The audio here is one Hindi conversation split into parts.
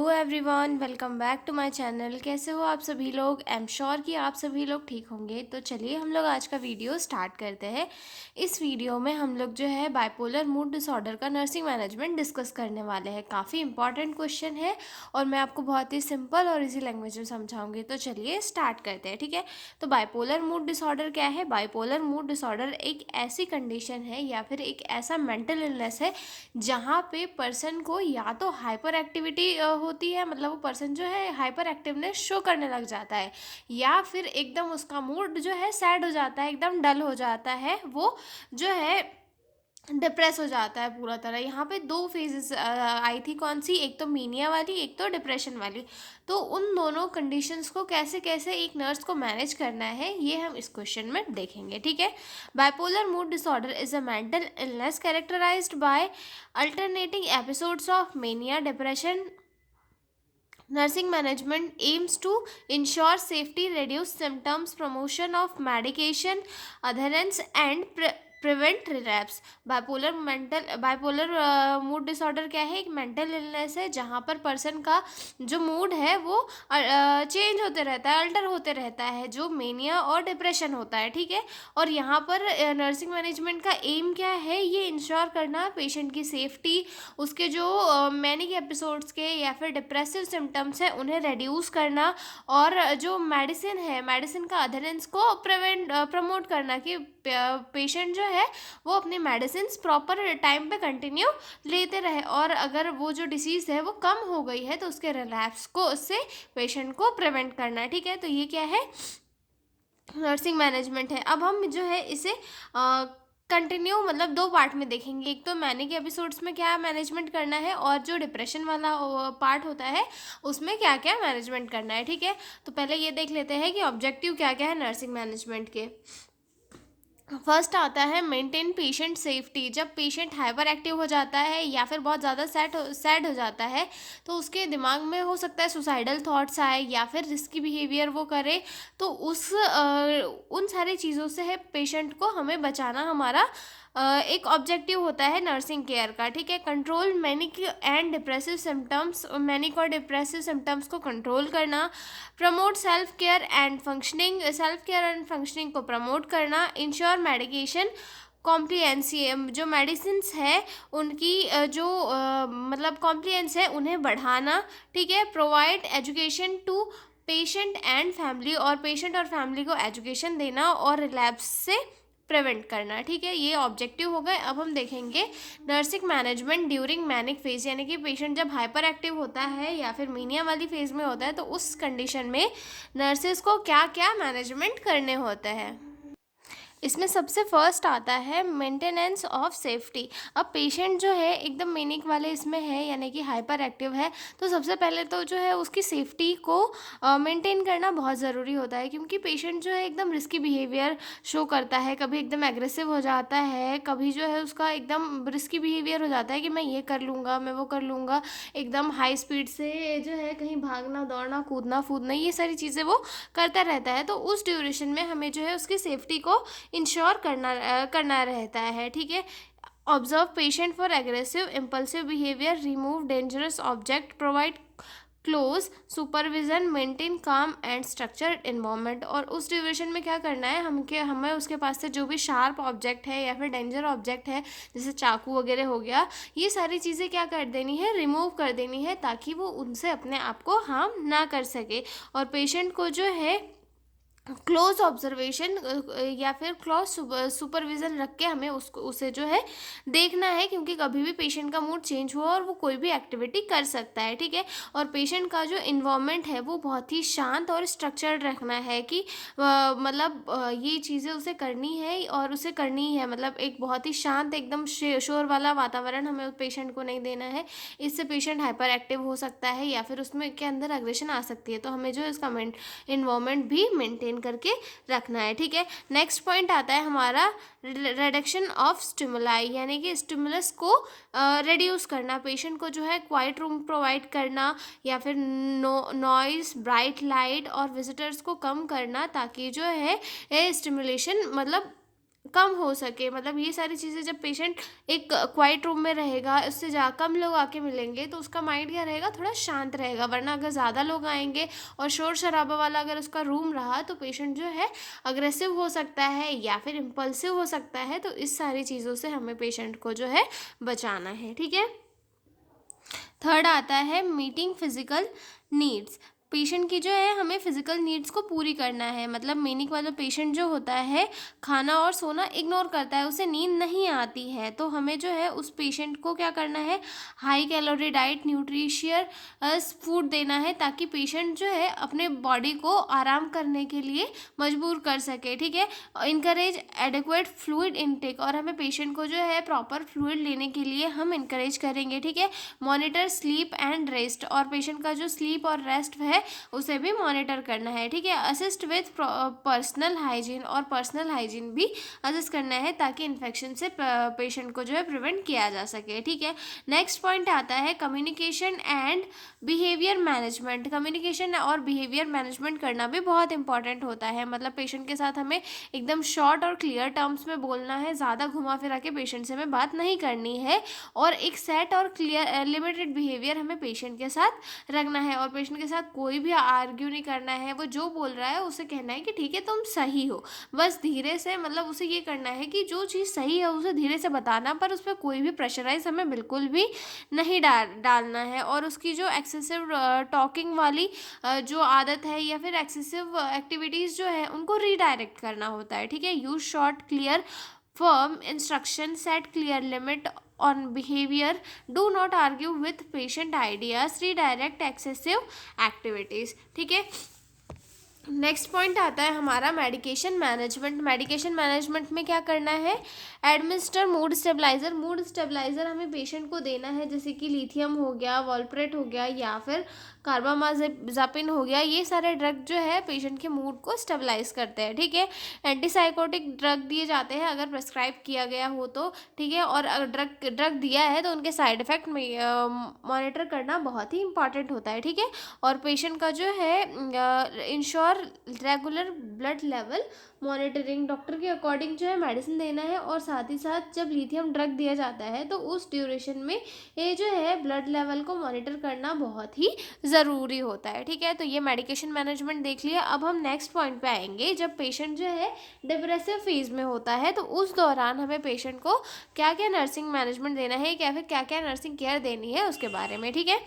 Hello everyone, welcome back to my channel. कैसे हो आप सभी लोग? आई एम श्योर कि आप सभी लोग ठीक होंगे। तो चलिए हम लोग आज का वीडियो स्टार्ट करते हैं। इस वीडियो में हम लोग जो है बाइपोलर मूड डिसऑर्डर का नर्सिंग मैनेजमेंट डिस्कस करने वाले हैं। काफ़ी इंपॉर्टेंट क्वेश्चन है और मैं आपको बहुत ही सिंपल और इजी लैंग्वेज में समझाऊंगी। तो चलिए स्टार्ट करते हैं, ठीक है। तो बाइपोलर मूड डिसऑर्डर क्या है? बाइपोलर मूड डिसऑर्डर एक ऐसी कंडीशन है या फिर एक ऐसा मेंटल इलनेस है जहाँ पे पर्सन को या तो हाइपर एक्टिविटी होती है, मतलब वो पर्सन जो है हाइपर एक्टिवनेस शो करने लग जाता है, या फिर एकदम उसका मूड जो है सैड हो जाता है, एकदम डल हो जाता है, वो जो है डिप्रेस हो जाता है पूरा तरह। यहाँ पे दो फेजेस आई थी, कौन सी? एक तो मीनिया वाली, एक तो डिप्रेशन वाली। तो उन दोनों कंडीशंस को कैसे कैसे एक नर्स को मैनेज करना है ये हम इस क्वेश्चन में देखेंगे, ठीक है। Bipolar mood disorder is a mental illness characterised by alternating episodes of mania depression. Nursing management aims to ensure safety, reduce symptoms, promotion of medication adherence, and prevent relapse. Bipolar mood disorder क्या है? एक मेंटल इलनेस है जहाँ पर पर्सन का जो मूड है वो चेंज होते रहता है, अल्टर होते रहता है, जो मेनिया और डिप्रेशन होता है, ठीक है। और यहाँ पर नर्सिंग मैनेजमेंट का एम क्या है? ये इंश्योर करना पेशेंट की सेफ्टी, उसके जो मैनिक एपिसोड्स के या फिर डिप्रेसिव सिम्टम्स हैं उन्हें रिड्यूस करना, और जो मेडिसिन है, मेडिसिन का अधरेंस को प्रमोट करना कि पेशेंट जो है वो अपनी मेडिसिन प्रॉपर टाइम पे कंटिन्यू लेते रहे, और अगर वो जो डिसीज़ है वो कम हो गई है तो उसके रिलैप्स को, उससे पेशेंट को प्रिवेंट करना है, ठीक है। तो ये क्या है? नर्सिंग मैनेजमेंट है। अब हम जो है इसे कंटिन्यू मतलब दो पार्ट में देखेंगे। एक तो मैनिक एपिसोड्स में क्या मैनेजमेंट करना है, और जो डिप्रेशन वाला पार्ट होता है उसमें क्या क्या मैनेजमेंट करना है, ठीक है। तो पहले ये देख लेते हैं कि ऑब्जेक्टिव क्या क्या है नर्सिंग मैनेजमेंट के। फर्स्ट आता है मेंटेन पेशेंट सेफ्टी। जब पेशेंट हाइपर एक्टिव हो जाता है या फिर बहुत ज़्यादा सैड हो जाता है तो उसके दिमाग में हो सकता है सुसाइडल थॉट्स आए या फिर रिस्की बिहेवियर वो करे, तो उन सारी चीज़ों से है पेशेंट को हमें बचाना हमारा एक ऑब्जेक्टिव होता है नर्सिंग केयर का, ठीक है। Control manic and depressive symptoms, manic और डिप्रेसिव सिम्टम्स को कंट्रोल करना। Promote self care and functioning, self care and functioning को प्रमोट करना। इंश्योर मेडिकेशन कॉम्प्लियंसी, जो मेडिसिन है उनकी जो मतलब कॉम्प्लियंस है उन्हें बढ़ाना, ठीक है। Provide education to patient and family, और पेशेंट और फैमिली को एजुकेशन देना और रिलैप्स से प्रिवेंट करना, ठीक है। ये ऑब्जेक्टिव हो गए। अब हम देखेंगे nursing management during manic phase, यानी कि पेशेंट जब हाइपर एक्टिव होता है या फिर मीनिया वाली फेज में होता है तो उस कंडीशन में नर्सेस को क्या क्या मैनेजमेंट करने होते हैं। इसमें सबसे फर्स्ट आता है मेंटेनेंस ऑफ सेफ्टी। अब पेशेंट जो है एकदम मेनिक वाले इसमें है, यानी कि हाइपर एक्टिव है, तो सबसे पहले तो जो है उसकी सेफ्टी को मेंटेन करना बहुत ज़रूरी होता है, क्योंकि पेशेंट जो है एकदम रिस्की बिहेवियर शो करता है, कभी एकदम एग्रेसिव हो जाता है, कभी जो है उसका एकदम रिस्की बिहेवियर हो जाता है कि मैं ये कर लूँगा, मैं वो कर लूँगा, एकदम हाई स्पीड से जो है कहीं भागना दौड़ना कूदना फूदना, ये सारी चीज़ें वो करता रहता है। तो उस ड्यूरेशन में हमें जो है उसकी सेफ्टी को इंश्योर करना रहता है, ठीक है। Observe patient for aggressive impulsive behaviour, remove dangerous object, provide close supervision, maintain काम एंड स्ट्रक्चर्ड इन्वायरमेंट। और उस ड्यूरेशन में क्या करना है, हमें उसके पास से जो भी शार्प ऑब्जेक्ट है या फिर डेंजर ऑब्जेक्ट है, जैसे चाकू वगैरह हो गया, ये सारी चीज़ें क्या कर देनी है, रिमूव कर देनी है, ताकि वो उनसे अपने आप को हार्म ना कर सके। और पेशेंट को जो है क्लोज ऑब्जर्वेशन या फिर क्लोज सुपरविजन रख के हमें उसे जो है देखना है, क्योंकि कभी भी पेशेंट का मूड चेंज हुआ और वो कोई भी एक्टिविटी कर सकता है, ठीक है। और पेशेंट का जो इन्वायरमेंट है वो बहुत ही शांत और स्ट्रक्चर्ड रखना है कि मतलब ये चीज़ें उसे करनी है और उसे करनी है, मतलब एक बहुत ही शांत एकदम शोर वाला वातावरण हमें पेशेंट को नहीं देना है। इससे पेशेंट हाइपर एक्टिव हो सकता है या फिर उसमें के अंदर एग्रेशन आ सकती है, तो हमें जो इसका इन्वायरमेंट भी मेंटेन करके रखना है, ठीक है। नेक्स्ट पॉइंट आता है हमारा रिडक्शन ऑफ स्टिमुलाई, यानी कि स्टिमुलस को रिड्यूस करना। पेशेंट को जो है क्वाइट रूम प्रोवाइड करना, या फिर नॉइस, ब्राइट लाइट और विजिटर्स को कम करना, ताकि जो है स्टिमुलेशन मतलब कम हो सके, मतलब ये सारी चीज़ें जब पेशेंट एक क्वाइट रूम में रहेगा, उससे कम लोग आके मिलेंगे तो उसका माइंड क्या रहेगा, थोड़ा शांत रहेगा। वरना अगर ज़्यादा लोग आएंगे और शोर शराबा वाला अगर उसका रूम रहा तो पेशेंट जो है अग्रेसिव हो सकता है या फिर इम्पल्सिव हो सकता है। तो इस सारी चीज़ों से हमें पेशेंट को जो है बचाना है, ठीक है। थर्ड आता है मीटिंग फिजिकल नीड्स। पेशेंट की जो है हमें फिजिकल नीड्स को पूरी करना है। मतलब मीनिंग वाला पेशेंट जो होता है खाना और सोना इग्नोर करता है, उसे नींद नहीं आती है, तो हमें जो है उस पेशेंट को क्या करना है, high calorie diet, nutritious food देना है, ताकि पेशेंट जो है अपने बॉडी को आराम करने के लिए मजबूर कर सके, ठीक है। इनकरेज एडिक्वेट फ्लूइड इनटेक, और हमें पेशेंट को जो है प्रॉपर फ्लूइड लेने के लिए हम इनकरेज करेंगे, ठीक है। मॉनिटर स्लीप एंड रेस्ट, और पेशेंट का जो स्लीप और रेस्ट है उसे भी मॉनिटर करना है, ठीक है। असिस्ट विथ पर्सनल हाइजीन, और पर्सनल हाइजीन भी असिस्ट करना है ताकि इन्फेक्शन से पेशेंट को जो है प्रिवेंट किया जा सके, ठीक है। नेक्स्ट पॉइंट आता है communication and behaviour management. Communication और बिहेवियर मैनेजमेंट करना भी बहुत इंपॉर्टेंट होता है। मतलब पेशेंट के साथ हमें एकदम शॉर्ट और क्लियर टर्म्स में बोलना है, ज़्यादा घुमा फिरा के पेशेंट से हमें बात नहीं करनी है, और एक सेट और क्लियर लिमिटेड बिहेवियर हमें पेशेंट के साथ रखना है। और पेशेंट के साथ कोई भी आर्ग्यू नहीं करना है, वो जो बोल रहा है उसे कहना है कि ठीक है तुम सही हो, बस धीरे से, मतलब उसे ये करना है कि जो चीज़ सही है उसे धीरे से बताना, पर उस पर कोई भी प्रेशराइज हमें बिल्कुल भी नहीं डालना है। और उसकी जो एक्सेसिव टॉकिंग वाली जो आदत है या फिर एक्सेसिव एक्टिविटीज़ जो है उनको रीडायरेक्ट करना होता है, ठीक है। Use short clear firm instruction, set clear limit on behavior, do not argue with patient ideas, redirect excessive activities, ठीक है। नेक्स्ट पॉइंट आता है हमारा मेडिकेशन मैनेजमेंट। मेडिकेशन मैनेजमेंट में क्या करना है, administer mood stabiliser. Mood stabiliser हमें पेशेंट को देना है, जैसे कि लिथियम हो गया, वॉल्प्रेट हो गया, या फिर कार्बामाज़ेपिन हो गया। ये सारे ड्रग जो है पेशेंट के मूड को स्टेबलाइज करते हैं, ठीक है। एंटीसाइकोटिक ड्रग दिए जाते हैं अगर प्रेस्क्राइब किया गया हो तो, ठीक है। और अगर ड्रग दिया है तो उनके साइड इफेक्ट मॉनिटर करना बहुत ही इंपॉर्टेंट होता है, ठीक है। और पेशेंट का जो है ensure regular blood level monitoring, doctor के अकॉर्डिंग जो है मेडिसिन देना है। और साथ ही साथ जब लिथियम ड्रग दिया जाता है तो उस ड्यूरेशन में ये जो है ब्लड लेवल को मॉनिटर करना बहुत ही ज़रूरी होता है, ठीक है। तो ये मेडिकेशन मैनेजमेंट देख लिया। अब हम नेक्स्ट पॉइंट पे आएंगे, जब पेशेंट जो है डिप्रेसिव फेज में होता है तो उस दौरान हमें पेशेंट को क्या क्या नर्सिंग मैनेजमेंट देना है या फिर क्या क्या नर्सिंग केयर देनी है उसके बारे में, ठीक है।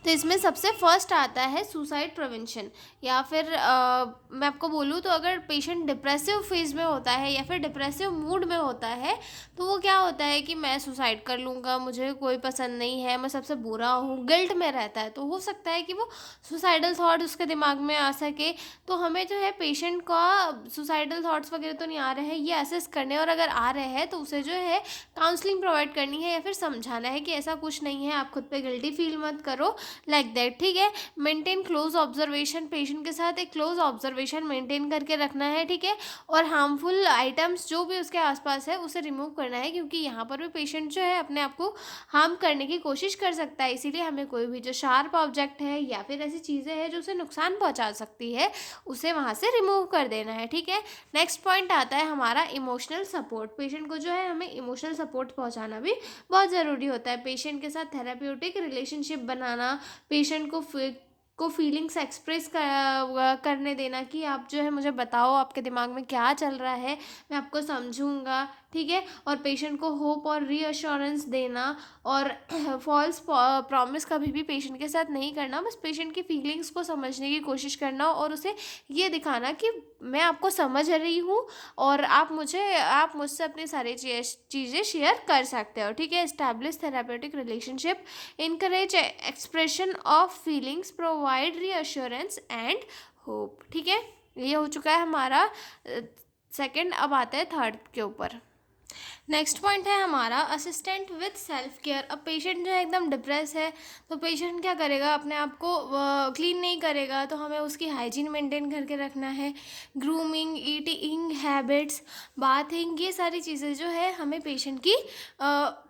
तो इसमें सबसे फर्स्ट आता है सुसाइड प्रिवेंशन, या फिर मैं आपको बोलूँ तो अगर पेशेंट डिप्रेसिव फेज में होता है या फिर डिप्रेसिव मूड में होता है तो वो क्या होता है कि मैं सुसाइड कर लूँगा, मुझे कोई पसंद नहीं है, मैं सबसे बुरा हूँ, गिल्ट में रहता है, तो हो सकता है कि वो सुसाइडल थॉट उसके दिमाग में आ सके। तो हमें जो है पेशेंट का सुसाइडल थॉट्स वगैरह तो नहीं आ रहे हैं ये असेस करने, और अगर आ रहे हैं तो उसे जो है काउंसलिंग प्रोवाइड करनी है या फिर समझाना है कि ऐसा कुछ नहीं है, आप खुद पे गिल्टी फील मत करो, लाइक दैट, ठीक है। मेंटेन क्लोज ऑब्जर्वेशन, पेशेंट के साथ एक क्लोज ऑब्जर्वेशन मेंटेन करके रखना है, ठीक है। और हार्मफुल आइटम्स जो भी उसके आसपास है उसे रिमूव करना है, क्योंकि यहाँ पर भी पेशेंट जो है अपने आप को हार्म करने की कोशिश कर सकता है। इसीलिए हमें कोई भी जो शार्प ऑब्जेक्ट है या फिर ऐसी चीज़ें हैं जो उसे नुकसान पहुँचा सकती है उसे वहाँ से रिमूव कर देना है, ठीक है। नेक्स्ट पॉइंट आता है हमारा इमोशनल सपोर्ट। पेशेंट को जो है हमें इमोशनल सपोर्ट पहुँचाना भी बहुत ज़रूरी होता है। पेशेंट के साथ थेराप्यूटिक रिलेशनशिप बनाना, पेशेंट को फीलिंग्स एक्सप्रेस करने देना कि आप जो है मुझे बताओ आपके दिमाग में क्या चल रहा है, मैं आपको समझूंगा, ठीक है। और पेशेंट को होप और रीअश्योरेंस देना, और फॉल्स प्रॉमिस कभी भी पेशेंट के साथ नहीं करना, बस पेशेंट की फीलिंग्स को समझने की कोशिश करना और उसे ये दिखाना कि मैं आपको समझ रही हूँ और आप मुझसे अपनी सारी चीज़ें शेयर कर सकते हो, ठीक है। Establish therapeutic relationship, encourage expression of feelings, provide reassurance and hope, ठीक है। ये हो चुका है हमारा सेकंड। अब आता है थर्ड के ऊपर। नेक्स्ट पॉइंट है हमारा असिस्टेंट विथ सेल्फ केयर। अब पेशेंट जो है एकदम डिप्रेस है, तो पेशेंट क्या करेगा, अपने आप को क्लीन नहीं करेगा, तो हमें उसकी हाइजीन मेंटेन करके रखना है। ग्रूमिंग, ईटिंग हैबिट्स, बाथिंग, ये सारी चीज़ें जो है हमें पेशेंट की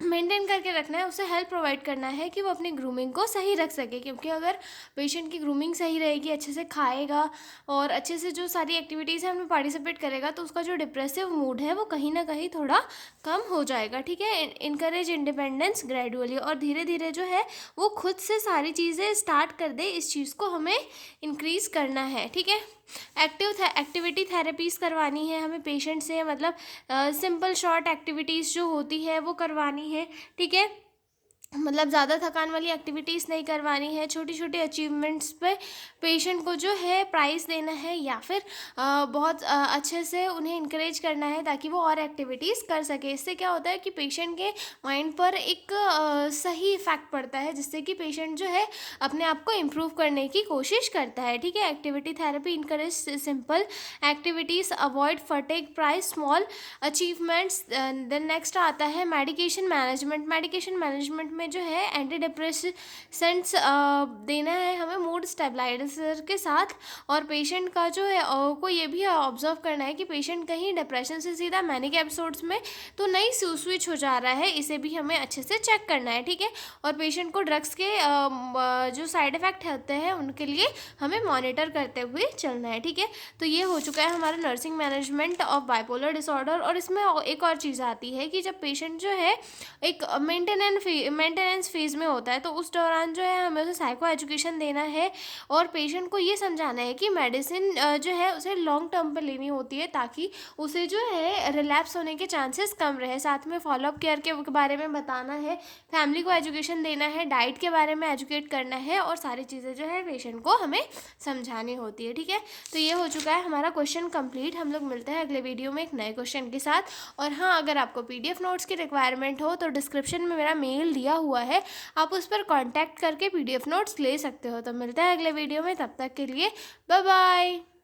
मेंटेन करके रखना है। उसे हेल्प प्रोवाइड करना है कि वो अपनी ग्रूमिंग को सही रख सके, क्योंकि अगर पेशेंट की ग्रूमिंग सही रहेगी, अच्छे से खाएगा और अच्छे से जो सारी एक्टिविटीज़ हैं उनमें पार्टिसिपेट करेगा, तो उसका जो डिप्रेसिव मूड है वो कहीं ना कहीं थोड़ा कम हो जाएगा। ठीक है, इनकरेज इंडिपेंडेंस ग्रेजुअली, और धीरे धीरे जो है वो खुद से सारी चीज़ें स्टार्ट कर दे, इस चीज़ को हमें इंक्रीज़ करना है। ठीक है, एक्टिविटी थेरेपीज़ करवानी है हमें पेशेंट से, मतलब सिंपल शॉर्ट एक्टिविटीज़ जो होती है वो करवानी है। ठीक है, मतलब ज़्यादा थकान वाली एक्टिविटीज़ नहीं करवानी है। छोटी छोटी अचीवमेंट्स पे पेशेंट को जो है प्राइज़ देना है, या फिर बहुत अच्छे से उन्हें इनकरेज करना है ताकि वो और एक्टिविटीज़ कर सके। इससे क्या होता है कि पेशेंट के माइंड पर एक सही इफ़ेक्ट पड़ता है, जिससे कि पेशेंट जो है अपने आप को इम्प्रूव करने की कोशिश करता है। ठीक है, activity therapy encourage simple activities, avoid fatigue, praise small achievements. Then next आता है मेडिकेशन मैनेजमेंट। मेडिकेशन मैनेजमेंट में जो है एंटी डिप्रेसेंट्स देना है हमें मूड स्टेबलाइजर के साथ। और पेशेंट का जो है को ये भी ऑब्जर्व करना है कि पेशेंट कहीं डिप्रेशन से सीधा मैनिक एपिसोड्स में तो नहीं स्विच हो जा रहा है, इसे भी हमें अच्छे से चेक करना है। ठीक है, और पेशेंट को ड्रग्स के जो साइड इफ़ेक्ट होते हैं उनके लिए हमें मॉनिटर करते हुए चलना है। ठीक है, तो ये हो चुका है हमारा nursing management of bipolar disorder. और इसमें एक और चीज़ आती है कि जब पेशेंट जो है एक मेंटेनेंस फेज में होता है, तो उस दौरान जो है हमें उसे साइको एजुकेशन देना है, और पेशेंट को ये समझाना है कि मेडिसिन जो है उसे लॉन्ग टर्म पे लेनी होती है, ताकि उसे जो है रिलैप्स होने के चांसेस कम रहे। साथ में फॉलोअप केयर के बारे में बताना है, फैमिली को एजुकेशन देना है, डाइट के बारे में एजुकेट करना है, और सारी चीज़ें जो है पेशेंट को हमें समझानी होती है। ठीक है, तो ये हो चुका है हमारा क्वेश्चन कंप्लीट। हम लोग मिलते हैं अगले वीडियो में एक नए क्वेश्चन के साथ। और हाँ, अगर आपको पीडीएफ नोट्स की रिक्वायरमेंट हो तो डिस्क्रिप्शन में मेरा मेल दिया हुआ है, आप उस पर कांटेक्ट करके पीडीएफ नोट्स ले सकते हो। तो मिलते हैं अगले वीडियो में, तब तक के लिए बाय बाय।